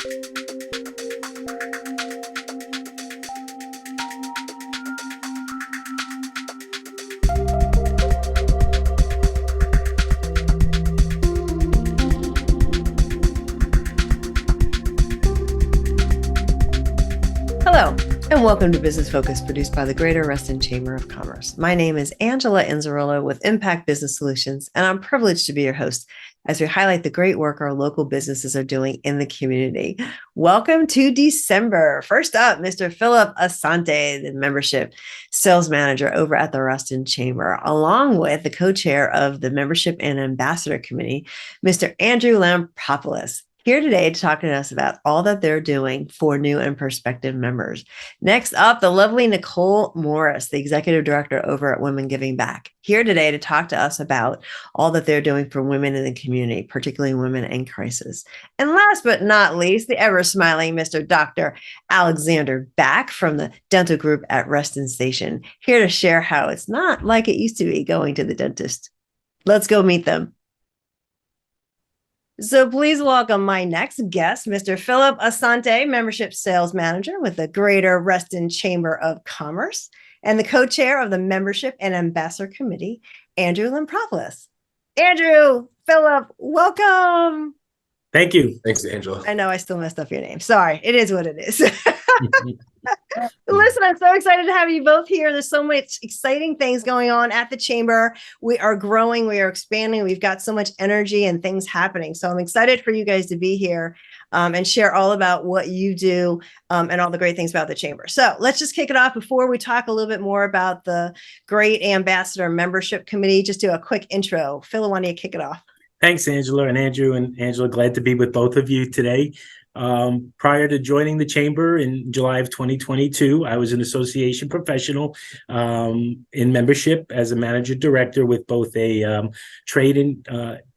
Hello, and welcome to Business Focus, produced by the Greater Reston Chamber of Commerce. My name is Angela Inzerillo with Impact Business Solutions, and I'm privileged to be your host as we highlight the great work our local businesses are doing in the community. Welcome to December. First up, Mr. Philip Assante, the membership sales manager over at the Reston Chamber, along with the co-chair of the Membership and Ambassador Committee, Mr. Andrew Lampropoulos, here today to talk to us about all that they're doing for new and prospective members. Next up, the lovely Nicole Morris, the executive director over at Women Giving Back, here today to talk to us about all that they're doing for women in the community, particularly women in crisis. And last but not least, the ever-smiling Mr. Dr. Alexander Back from the dental group at Reston Station, here to share how it's not like it used to be going to the dentist. Let's go meet them. So please welcome my next guest, Mr. Philip Assante, Membership Sales Manager with the Greater Reston Chamber of Commerce and the co-chair of the Membership and Ambassador Committee, Andrew Lampropoulos. Andrew, Philip, welcome. Thank you. Thanks, Angela. I know I still messed up your name. Sorry. It is what it is. Listen, I'm so excited to have you both here. There's so much exciting things going on at the chamber. We are growing, we are expanding. We've got so much energy and things happening. So I'm excited for you guys to be here and share all about what you do and all the great things about the chamber. So let's just kick it off before we talk a little bit more about the great Ambassador Membership Committee. Just do a quick intro. Phil, why don't you kick it off? Thanks, Angela and Andrew. And Angela, glad to be with both of you today. Prior to joining the chamber in July of 2022, I was an association professional in membership as a manager director with both a trade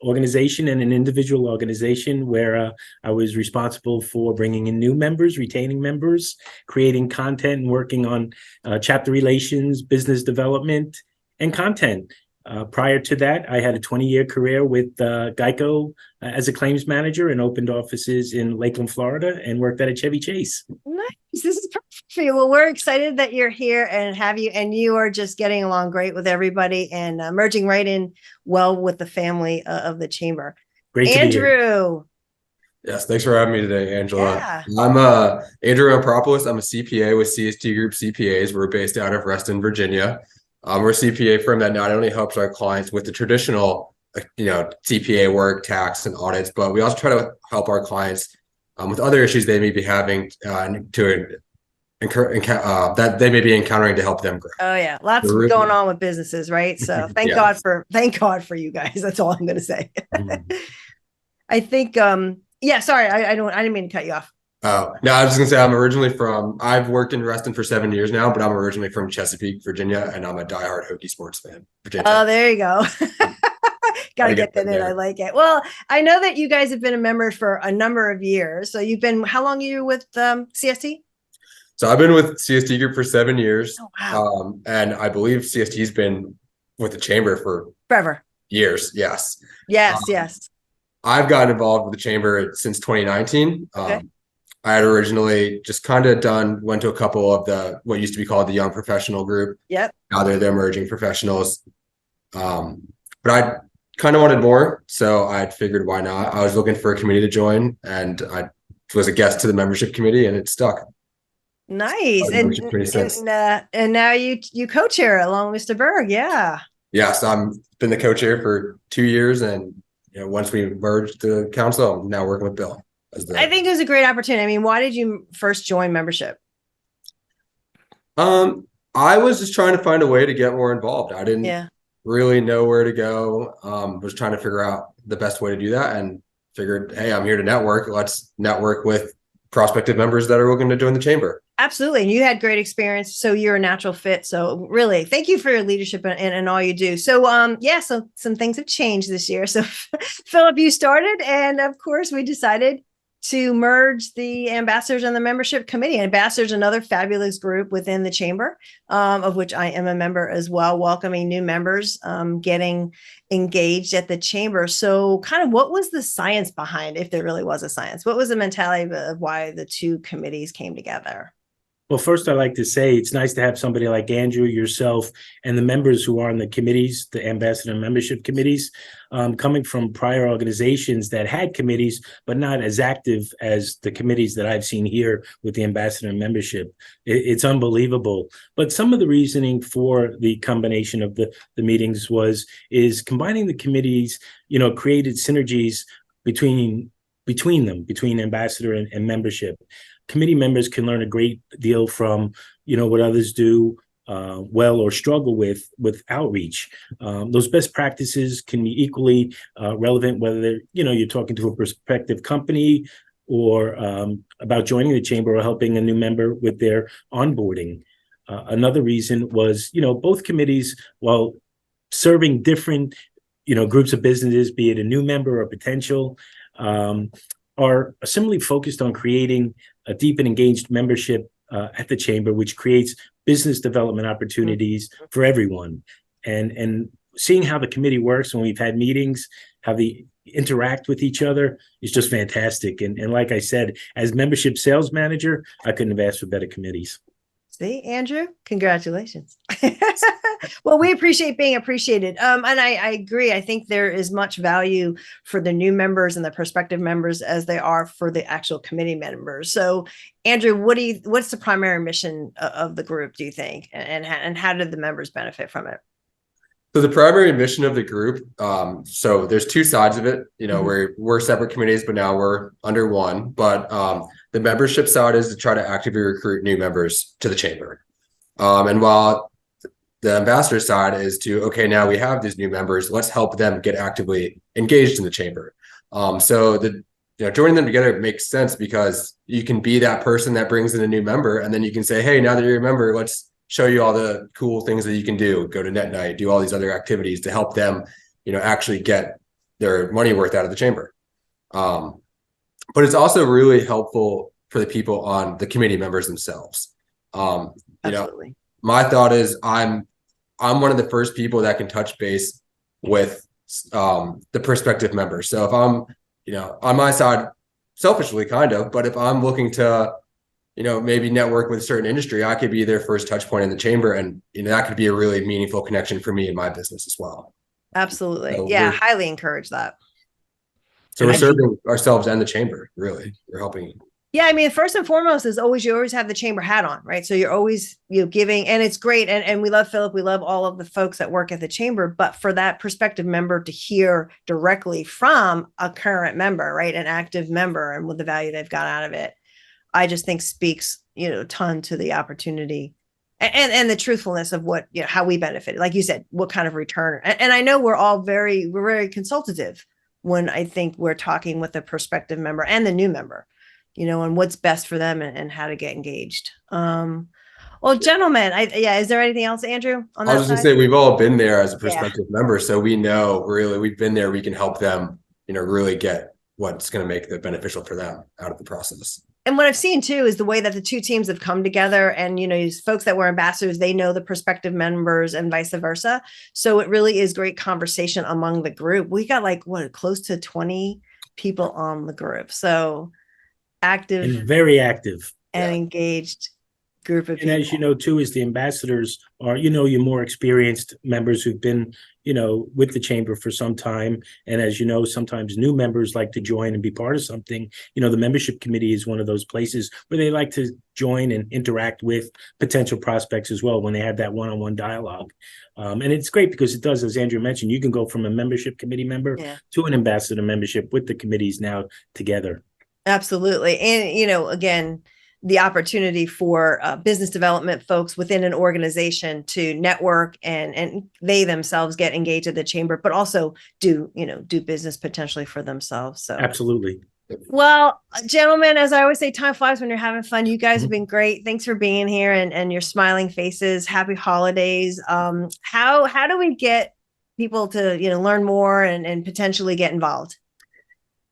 organization and an individual organization where I was responsible for bringing in new members, retaining members, creating content, and working on chapter relations, business development, and content. Prior to that, I had a 20-year career with Geico as a claims manager and opened offices in Lakeland, Florida, and worked at a Chevy Chase. Nice. This is perfect for you. Well, we're excited that you're here and have you, and you are just getting along great with everybody and merging right in well with the family of the chamber. Great to be here. Andrew. Yes, thanks for having me today, Angela. Yeah. I'm Andrew Lampropoulos. I'm a CPA with CST Group CPAs. We're based out of Reston, Virginia. We're a CPA firm that not only helps our clients with the traditional, CPA work, tax, and audits, but we also try to help our clients with other issues they may be having that they may be encountering to help them grow. Oh yeah, lots going on with businesses, right? So thank God for you guys. That's all I'm going to say. I think, sorry, I didn't mean to cut you off. Oh, no, I was just gonna say I've worked in Reston for 7 years now, but I'm originally from Chesapeake, Virginia, and I'm a diehard Hokie sports fan. Virginia. Oh, there you go. Got to get that in. I like it. Well, I know that you guys have been a member for a number of years. So how long are you with CST? So I've been with CST Group for 7 years. Oh, wow. And I believe CST's been with the chamber for forever. Years. Yes. Yes. I've gotten involved with the chamber since 2019. Okay. I had originally just kind of went to a couple of what used to be called the young professional group. Yep. Now they're the emerging professionals. But I kind of wanted more. So I figured, why not? I was looking for a committee to join, and I was a guest to the membership committee, and it stuck. Nice. And now you co-chair along with Mr. Berg. Yeah. Yes. I've been the co-chair for 2 years. And once we merged the council, I'm now working with Bill. I think it was a great opportunity. I mean, why did you first join membership? I was just trying to find a way to get more involved. I didn't really know where to go. Was trying to figure out the best way to do that, and figured, hey, I'm here to network. Let's network with prospective members that are looking to join the chamber. Absolutely. And you had great experience. So you're a natural fit. So really, thank you for your leadership and all you do. So, so some things have changed this year. So Philip, you started, and of course we decided to merge the ambassadors and the membership committee. Ambassadors, another fabulous group within the chamber, of which I am a member as well, welcoming new members, getting engaged at the chamber. So kind of what was the science behind, if there really was a science, what was the mentality of why the two committees came together? Well, first, I'd like to say it's nice to have somebody like Andrew, yourself, and the members who are on the committees, the ambassador and membership committees, coming from prior organizations that had committees, but not as active as the committees that I've seen here with the ambassador and membership. It's unbelievable. But some of the reasoning for the combination of the meetings is combining the committees, created synergies between ambassador and membership. Committee members can learn a great deal from, what others do well or struggle with outreach. Those best practices can be equally relevant, whether you're talking to a prospective company or about joining the chamber or helping a new member with their onboarding. Another reason was, both committees, while serving different, groups of businesses, be it a new member or potential, are similarly focused on creating a deep and engaged membership at the chamber, which creates business development opportunities for everyone. And seeing how the committee works when we've had meetings, how they interact with each other is just fantastic. And like I said, as membership sales manager, I couldn't have asked for better committees. See, Andrew, congratulations. Well, we appreciate being appreciated. And I agree. I think there is much value for the new members and the prospective members as they are for the actual committee members. So, Andrew, what's the primary mission of the group, do you think? And how did the members benefit from it? So the primary mission of the group, so there's two sides of it. We're separate committees, but now we're under one. But the membership side is to try to actively recruit new members to the chamber. And while the ambassador side is to, okay, now we have these new members, let's help them get actively engaged in the chamber. So joining them together makes sense because you can be that person that brings in a new member, and then you can say, hey, now that you're a member, let's show you all the cool things that you can do, go to net night, do all these other activities to help them, actually get their money worth out of the chamber. But it's also really helpful for the people on the committee members themselves. Absolutely. My thought is I'm one of the first people that can touch base with the prospective members. So if I'm, on my side, selfishly kind of, but if I'm looking to, maybe network with a certain industry, I could be their first touch point in the chamber. And, that could be a really meaningful connection for me in my business as well. Absolutely. So yeah. Highly encourage that. So we're serving ourselves and the chamber, really. We're helping. Yeah. I mean, first and foremost is you always have the chamber hat on, right? So you're always, giving, and it's great. And we love Philip. We love all of the folks that work at the chamber, but for that prospective member to hear directly from a current member, right? An active member, and with the value they've got out of it, I just think speaks, a ton to the opportunity and the truthfulness of what, how we benefited. Like you said, what kind of return. And I know we're very consultative when I think we're talking with the prospective member and the new member, and what's best for them and how to get engaged. Well, gentlemen, is there anything else, Andrew? I was just gonna say, we've all been there as a prospective member, so we know really we've been there. We can help them, really get what's going to make it beneficial for them out of the process. And what I've seen too is the way that the two teams have come together, and these folks that were ambassadors, they know the prospective members and vice versa. So it really is great conversation among the group. We got close to 20 people on the group. So active, and very active and engaged group of people. And as you know, too, is the ambassadors are, your more experienced members who've been, with the chamber for some time. And as you know, sometimes new members like to join and be part of something. The membership committee is one of those places where they like to join and interact with potential prospects as well when they have that one-on-one dialogue. And it's great because it does, as Andrew mentioned, you can go from a membership committee member to an ambassador membership with the committees now together. Absolutely. And, again, the opportunity for business development folks within an organization to network and they themselves get engaged at the chamber, but also do business potentially for themselves. So absolutely. Well, gentlemen, as I always say, time flies when you're having fun. You guys have been great. Thanks for being here and your smiling faces. Happy holidays. How do we get people to, learn more and potentially get involved?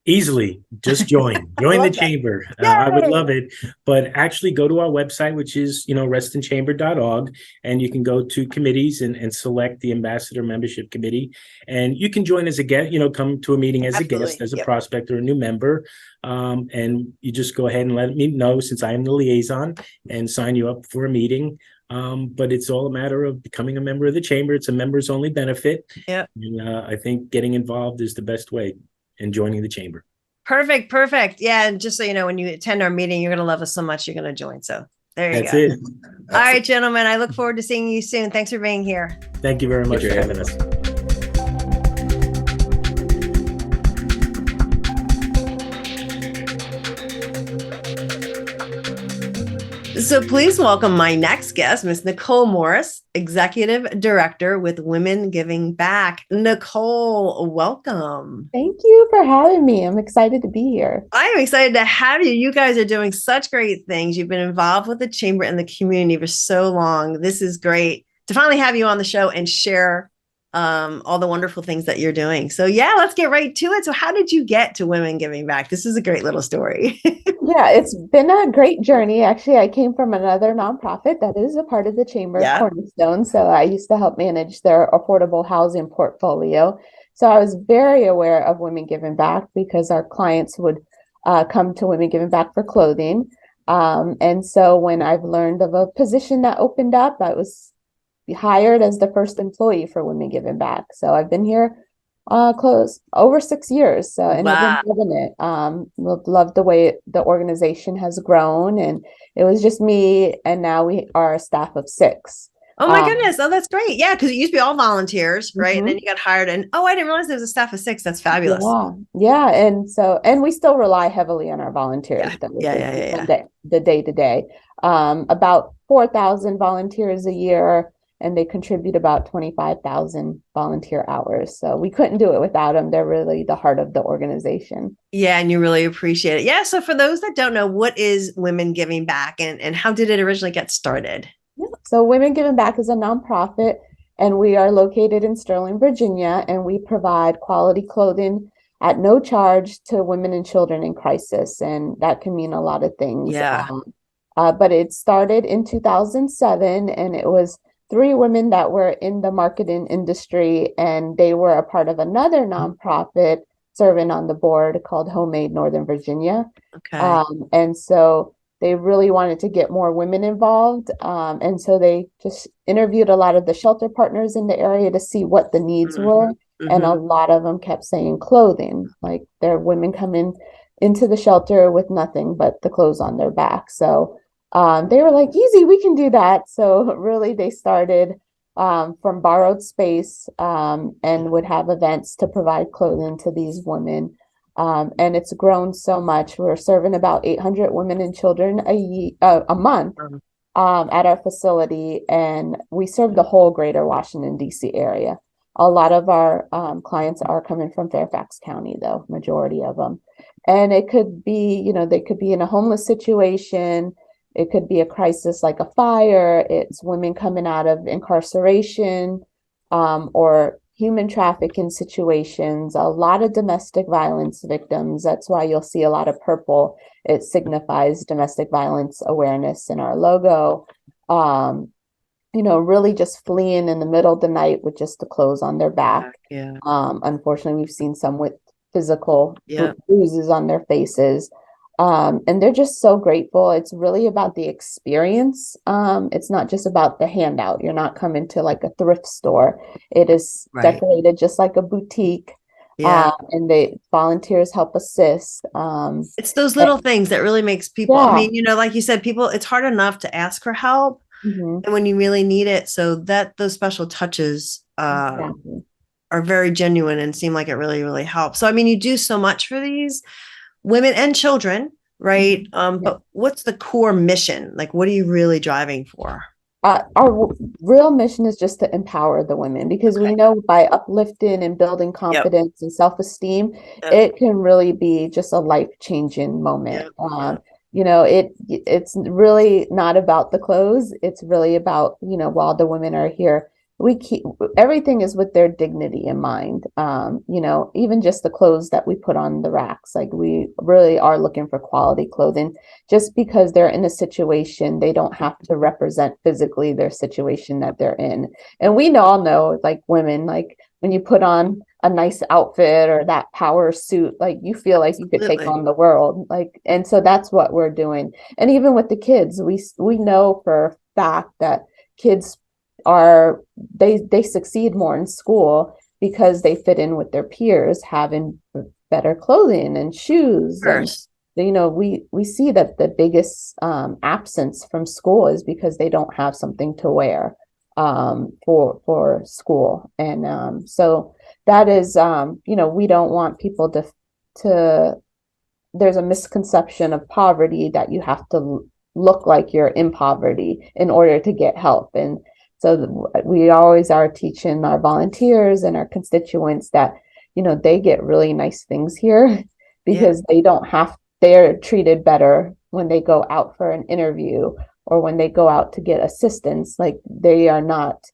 Easily, just join the love that. chamber. I would Yay! love it, but actually go to our website, which is, restonchamber.org, and you can go to committees and select the ambassador membership committee, and you can join as a guest, come to a meeting as a guest, Absolutely. as a Yep. prospect or a new member. And you just go ahead and let me know, since I am the liaison, and sign you up for a meeting. But it's all a matter of becoming a member of the chamber. It's a members only benefit. Yep. And I think getting involved is the best way in joining the chamber. Perfect. Yeah. And just so you know, when you attend our meeting, you're going to love us so much, you're going to join. So there you That's go. it. All right, gentlemen. I look forward to seeing you soon. Thanks for being here. Thank you very much for having us. So please welcome my next guest, Miss Nicole Morris, Executive Director with Women Giving Back. Nicole, welcome. Thank you for having me. I'm excited to be here. I am excited to have you. You guys are doing such great things. You've been involved with the chamber and the community for so long. This is great to finally have you on the show and share all the wonderful things that you're doing. So yeah, let's get right to it. So how did you get to Women Giving Back? This is a great little story. Yeah, it's been a great journey. Actually, I came from another nonprofit that is a part of the chamber, Yeah. Cornerstone. So I used to help manage their affordable housing portfolio. So I was very aware of Women Giving Back because our clients would come to Women Giving Back for clothing. And so when I've learned of a position that opened up, I was hired as the first employee for Women Giving Back. So I've been here close over 6 years. So, and Wow. I've been loving it. Love the way the organization has grown, and it was just me, and now we are a staff of 6. Oh my goodness. Oh, that's great. Yeah. Because it used to be all volunteers, right? And Mhm. then you got hired and I didn't realize there was a staff of 6. That's fabulous. Yeah. And we still rely heavily on our volunteers. Yeah. Though, Yeah. The day-to-day. About 4,000 volunteers a year, and they contribute about 25,000 volunteer hours. So we couldn't do it without them. They're really the heart of the organization. Yeah. And you really appreciate it. Yeah. So for those that don't know, what is Women Giving Back and how did it originally get started? Yeah. So Women Giving Back is a nonprofit, and we are located in Sterling, Virginia, and we provide quality clothing at no charge to women and children in crisis. And that can mean a lot of things. Yeah. But it started in 2007, and it was 3 women that were in the marketing industry, and they were a part of another nonprofit serving on the board called Homemade Northern Virginia. Okay. And so they really wanted to get more women involved. And so they just interviewed a lot of the shelter partners in the area to see what the needs were. And a lot of them kept saying clothing, like there are women coming into the shelter with nothing but the clothes on their back. So they were like, easy, we can do that. So really they started from borrowed space and would have events to provide clothing to these women. And it's grown so much. We're serving about 800 women and children a month at our facility. And we serve the whole greater Washington, D.C. area. A lot of our clients are coming from Fairfax County, though, majority of them. And it could be, they could be in a homeless situation. It could be a crisis like a fire. It's women coming out of incarceration or human trafficking situations, a lot of domestic violence victims. That's why you'll see a lot of purple. It signifies domestic violence awareness in our logo. Really just fleeing in the middle of the night with just the clothes on their back. Yeah. Unfortunately, we've seen some with physical bruises on their faces. And they're just so grateful. It's really about the experience. It's not just about the handout. You're not coming to like a thrift store. It is decorated just like a boutique. Yeah. And the volunteers help assist. It's those little things that really makes people, I mean, like you said, people, it's hard enough to ask for help and when you really need it. So that those special touches are very genuine and seem like it really, really helps. So, I mean, you do so much for these women and children, right? But what's the core mission? Like, what are you really driving for? Our real mission is just to empower the women, because we know by uplifting and building confidence and self-esteem, it can really be just a life-changing moment. It's really not about the clothes. It's really about, while the women are here we keep everything is with their dignity in mind. You know, even just the clothes that we put on the racks, like we really are looking for quality clothing. Just because they're in a situation, they don't have to represent physically their situation that they're in. And we all know, like women, like when you put on a nice outfit or that power suit, like you feel like you could take Absolutely. on the world. Like, and so that's what we're doing. And even with the kids, we know for a fact that kids are they succeed more in school because they fit in with their peers, having better clothing and shoes. Of And course. you know, we see that the biggest absence from school is because they don't have something to wear for school. And so that is, you know, we don't want people to there's a misconception of poverty that you have to look like you're in poverty in order to get help. And so we always are teaching our volunteers and our constituents that, you know, they get really nice things here because they don't have, they're treated better when they go out for an interview or when they go out to get assistance. Like they are not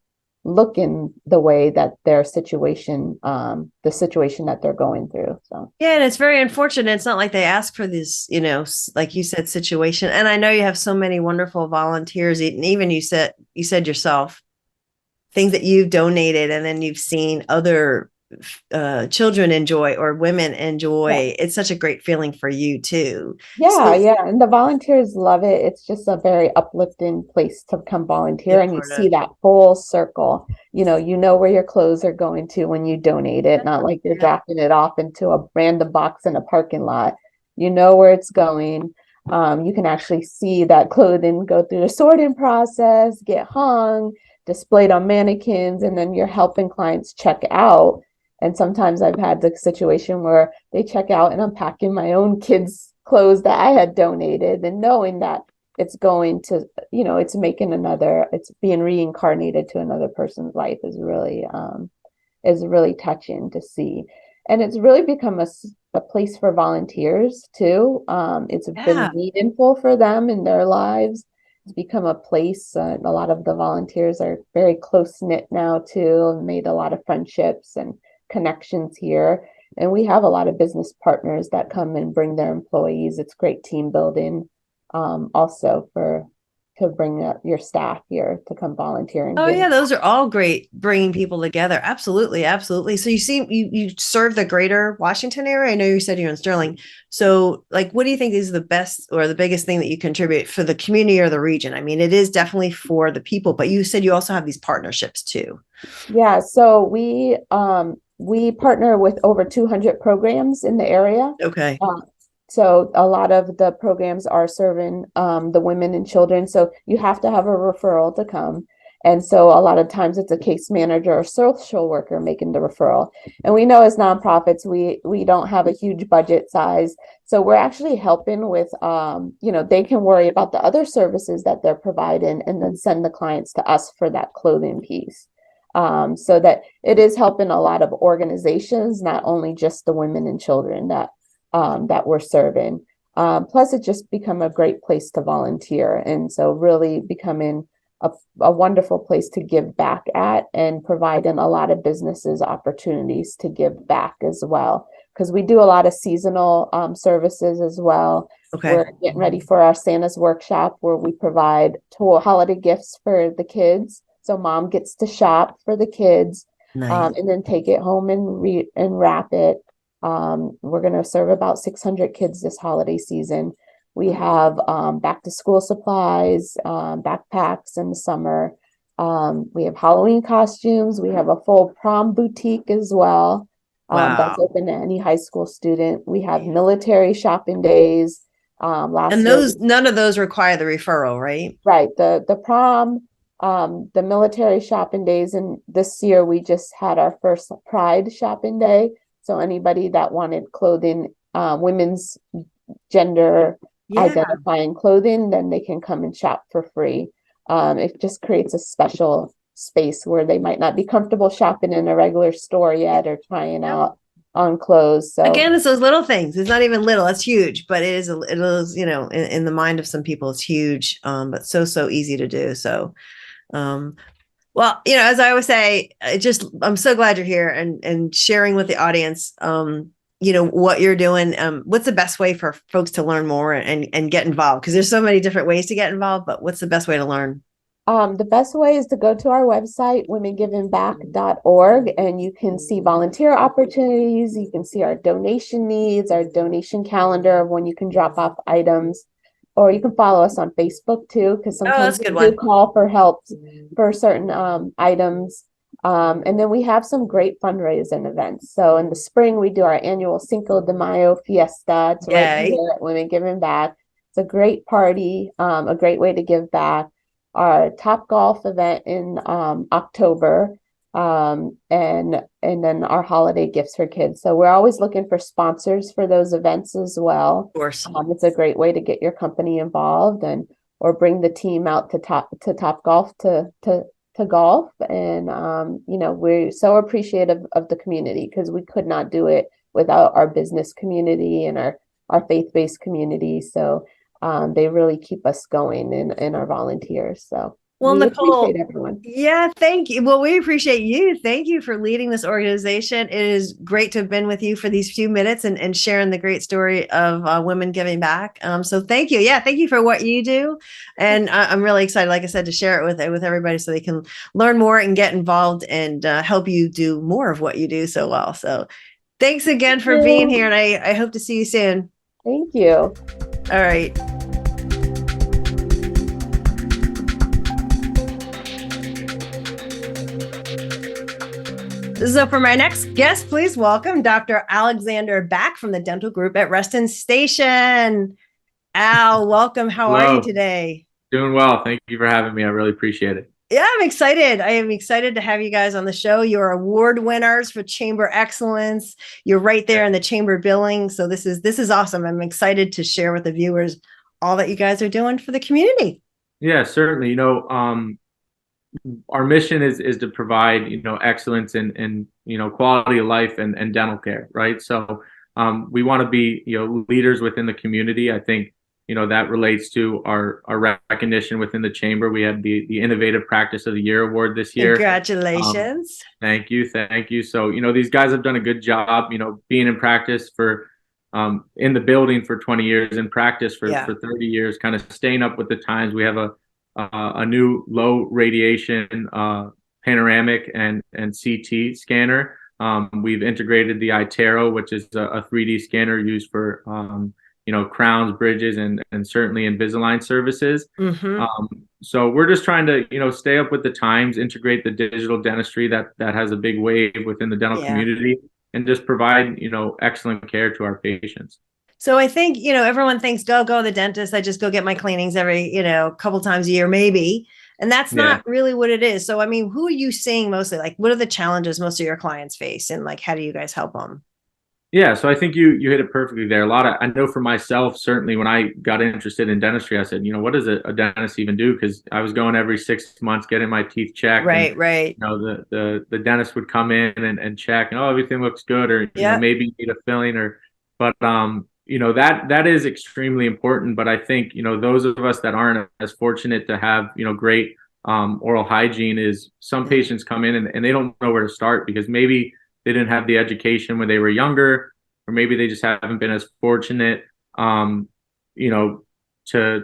looking the way that their situation, the situation that they're going through. So Yeah, and it's very unfortunate. It's not like they ask for this, you know, like you said, situation. And I know you have so many wonderful volunteers. And even you said yourself things that you've donated, and then you've seen other children enjoy or women enjoy. yeah. It's such a great feeling for you too. Yeah, So yeah. And the volunteers love it. It's just a very uplifting place to come be a volunteer and you part see of. that full circle. You know where your clothes are going to when you donate it, not like you're Yeah. dropping it off into a random box in a parking lot. You know where it's going. You can actually see that clothing go through the sorting process, get hung, displayed on mannequins, and then you're helping clients check out. And sometimes I've had the situation where they check out and I'm packing my own kids' clothes that I had donated and knowing that it's going to, you know, it's making another, it's being reincarnated to another person's life is really touching to see. And it's really become a place for volunteers too. It's Yeah. been meaningful for them in their lives. It's become a place. A lot of the volunteers are very close knit now too, made a lot of friendships and connections here. And we have a lot of business partners that come and bring their employees. It's great team building, also to bring up your staff here to come volunteer and Oh give. yeah, those are all great, bringing people together. Absolutely, absolutely. So you serve the greater Washington area. I know you said you're in Sterling. So like, what do you think is the best or the biggest thing that you contribute for the community or the region? I mean, it is definitely for the people, but you said you also have these partnerships too. Yeah, so we partner with over 200 programs in the area. Okay. So a lot of the programs are serving the women and children. So you have to have a referral to come. And so a lot of times it's a case manager or social worker making the referral. And we know as nonprofits, we don't have a huge budget size. So we're actually helping with, you know, they can worry about the other services that they're providing and then send the clients to us for that clothing piece. So that it is helping a lot of organizations, not only just the women and children that we're serving. Plus, it's just become a great place to volunteer. And so really becoming a wonderful place to give back at and providing a lot of businesses opportunities to give back as well. Because we do a lot of seasonal services as well. Okay. We're getting ready for our Santa's workshop where we provide holiday gifts for the kids. So mom gets to shop for the kids, Nice. and then take it home and wrap it. We're going to serve about 600 kids this holiday season. We have back to school supplies, backpacks in the summer. We have Halloween costumes. We have a full prom boutique as well. That's Wow. open to any high school student. We have military shopping days. Last And year, none of those require the referral, right? right, the prom, the military shopping days, and this year we just had our first Pride shopping day. So anybody that wanted clothing, women's gender Yeah. identifying clothing, then they can come and shop for free. It just creates a special space where they might not be comfortable shopping in a regular store yet or trying out on clothes. So Again, it's those little things. It's not even little. It's huge, but it is, you know, in the mind of some people, it's huge. But so easy to do. So, Well, as I always say, I'm so glad you're here and sharing with the audience, what you're doing. What's the best way for folks to learn more and get involved? Because there's so many different ways to get involved, but what's the best way to learn? The best way is to go to our website, womengivingback.org, and you can see volunteer opportunities. You can see our donation needs, our donation calendar of when you can drop off items, or you can follow us on Facebook too, because Oh, that's sometimes a good we do one. call for help for certain items. And then we have some great fundraising events. So in the spring, we do our annual Cinco de Mayo fiesta. It's right Yay. here at Women Giving Back. It's a great party, a great way to give back. Our Top Golf event in October, and then our holiday gifts for kids. So we're always looking for sponsors for those events as well. Of course. It's a great way to get your company involved or bring the team out to Top Golf to golf. And we're so appreciative of the community, because we could not do it without our business community and our faith-based community. So they really keep us going and our volunteers. So Well, we Nicole, appreciate everyone. yeah, thank you. Well, we appreciate you. Thank you for leading this organization. It is great to have been with you for these few minutes and sharing the great story of women giving back. So thank you. Yeah, thank you for what you do. And I'm really excited, like I said, to share it with everybody so they can learn more and get involved and help you do more of what you do so well. So thanks again for being here. And I hope to see you soon. Thank you. All right. So for my next guest, please welcome Dr. Alexander back from the dental group at Reston Station. Al, welcome. How are you today? Doing well. Thank you for having me. I really appreciate it. Yeah, I'm excited. I am excited to have you guys on the show. You're award winners for Chamber Excellence. You're right there in the Chamber billing. So this is awesome. I'm excited to share with the viewers all that you guys are doing for the community. Yeah, certainly. Our mission is to provide, excellence in quality of life and dental care, right? So we want to be, leaders within the community. I think, that relates to our recognition within the chamber. We had the Innovative Practice of the Year award this year. Congratulations. Thank you. So, these guys have done a good job, being in practice for in the building for 20 years, in practice for 30 years, kind of staying up with the times. We have a new low radiation panoramic and CT scanner. We've integrated the iTero, which is a 3D scanner used for crowns, bridges, and certainly Invisalign services. Mm-hmm. So we're just trying to stay up with the times, integrate the digital dentistry that has a big wave within the dental community, and just provide excellent care to our patients. So I think, everyone thinks, go to the dentist. I just go get my cleanings every, couple times a year, maybe. And that's not really what it is. So, I mean, who are you seeing mostly? Like, what are the challenges most of your clients face? And like, how do you guys help them? Yeah, so I think you hit it perfectly there. I know for myself, certainly when I got interested in dentistry, I said, what does a dentist even do? Because I was going every 6 months, getting my teeth checked. Right, and, right. The dentist would come in and check, and everything looks good, or maybe you need a filling, but that is extremely important. But I think those of us that aren't as fortunate to have great oral hygiene, is some patients come in and they don't know where to start, because maybe they didn't have the education when they were younger, or maybe they just haven't been as fortunate to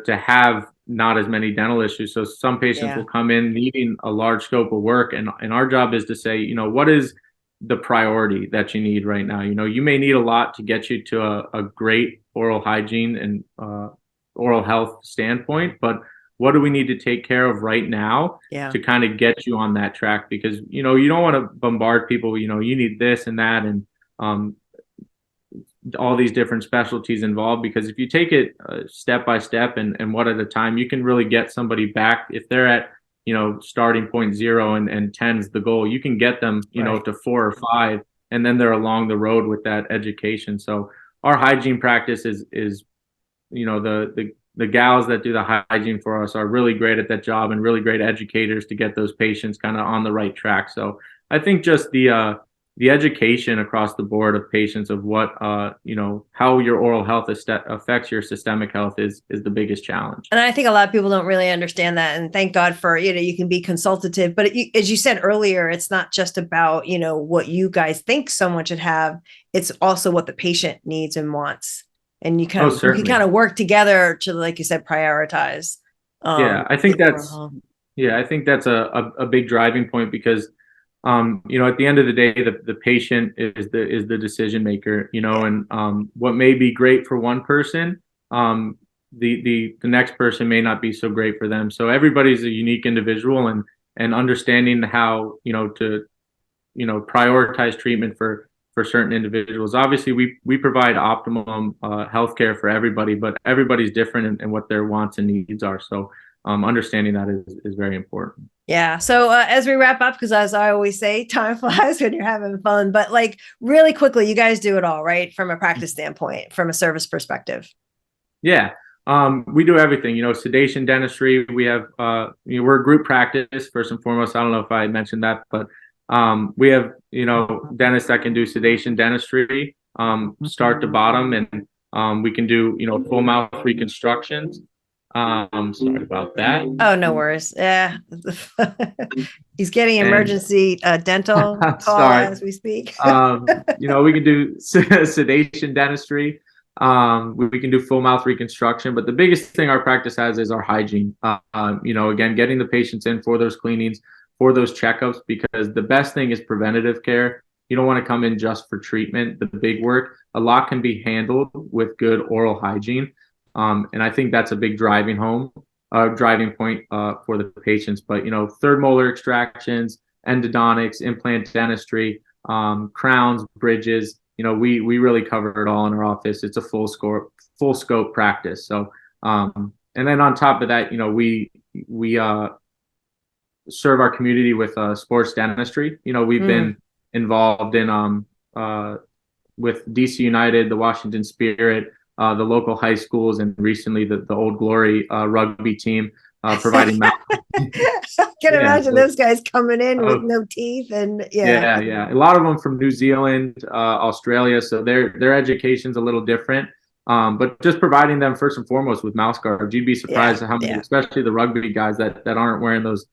have not as many dental issues. So some patients will come in needing a large scope of work, and our job is to say, what is the priority that you need right now? You may need a lot to get you to a great oral hygiene and oral health standpoint, but what do we need to take care of right now to kind of get you on that track? Because you don't want to bombard people, you need this and that, and all these different specialties involved, because if you take it step by step and one at a time, you can really get somebody back. If they're at starting point 0 and 10 is the goal, you can get them, to 4 or 5, and then they're along the road with that education. So our hygiene practice is the gals that do the hygiene for us are really great at that job, and really great educators to get those patients kind of on the right track. So I think just the the education across the board of patients of what, how your oral health affects your systemic health is the biggest challenge. And I think a lot of people don't really understand that. And thank God for, you can be consultative, but as you said earlier, it's not just about, what you guys think someone should have. It's also what the patient needs and wants. And you can kind of work together to, like you said, prioritize. I think that's a big driving point because, at the end of the day, the patient is the decision maker, and what may be great for one person, the next person may not be so great for them. So everybody's a unique individual, and understanding how, to, prioritize treatment for certain individuals. Obviously, we provide optimum healthcare for everybody, but everybody's different in what their wants and needs are. So understanding that is very important. Yeah. So as we wrap up, because as I always say, time flies when you're having fun, but like really quickly, you guys do it all, right? From a practice standpoint, from a service perspective. Yeah. We do everything, sedation dentistry. We have, we're a group practice first and foremost. I don't know if I mentioned that, but we have, dentists that can do sedation dentistry, start to bottom, and we can do, full mouth reconstructions. Sorry about that. Oh, no worries. Yeah. He's getting emergency dental call as we speak. We can do sedation dentistry. We can do full mouth reconstruction, but the biggest thing our practice has is our hygiene. Again, getting the patients in for those cleanings, for those checkups, because the best thing is preventative care. You don't want to come in just for treatment, the big work. A lot can be handled with good oral hygiene. And I think that's a big driving point for the patients. But, third molar extractions, endodontics, implant dentistry, crowns, bridges, we really cover it all in our office. It's a full scope practice. So, and then on top of that, we serve our community with sports dentistry. We've been involved in with DC United, the Washington Spirit, the local high schools, and recently the Old Glory rugby team providing. I can imagine those guys coming in with no teeth and a lot of them from New Zealand, Australia, so their education's a little different. But just providing them first and foremost with mouth guards. You'd be surprised at how many, especially the rugby guys that aren't wearing those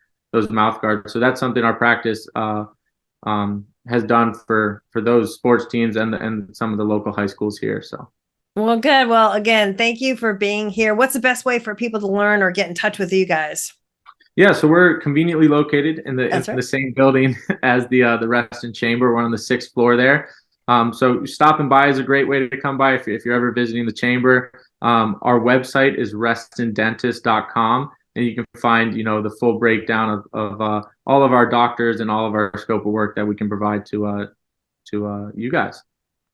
mouth guards. So that's something our practice has done for those sports teams and some of the local high schools here. So. Well, good. Well, again, thank you for being here. What's the best way for people to learn or get in touch with you guys? Yeah, so we're conveniently located in the same building as the Reston Chamber. We're on the 6th floor there. So stopping by is a great way to come by if you're ever visiting the chamber. Our website is restondentist.com, and you can find the full breakdown of all of our doctors and all of our scope of work that we can provide to you guys.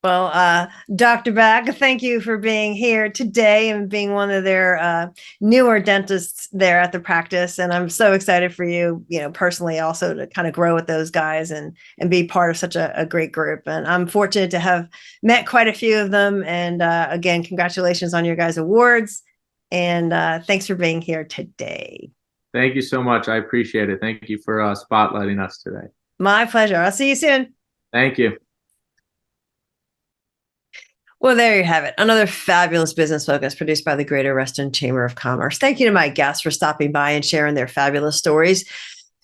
Well, Dr. Back, thank you for being here today and being one of their newer dentists there at the practice. And I'm so excited for you, personally also to kind of grow with those guys and be part of such a great group. And I'm fortunate to have met quite a few of them. And again, congratulations on your guys' awards. And thanks for being here today. Thank you so much. I appreciate it. Thank you for spotlighting us today. My pleasure. I'll see you soon. Thank you. Well, there you have it. Another fabulous business focus produced by the Greater Reston Chamber of Commerce. Thank you to my guests for stopping by and sharing their fabulous stories.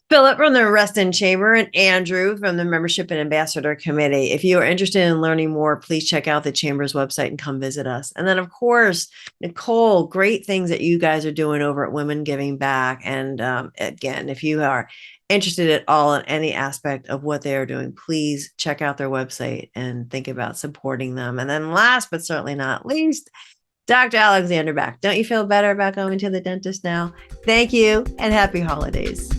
Philip from the Reston Chamber and Andrew from the Membership and Ambassador Committee. If you are interested in learning more, please check out the Chamber's website and come visit us. And then, of course, Nicole, great things that you guys are doing over at Women Giving Back. And again, if you are interested at all in any aspect of what they are doing, please check out their website and think about supporting them. And then last, but certainly not least, Dr. Alexander Back. Don't you feel better about going to the dentist now? Thank you and happy holidays.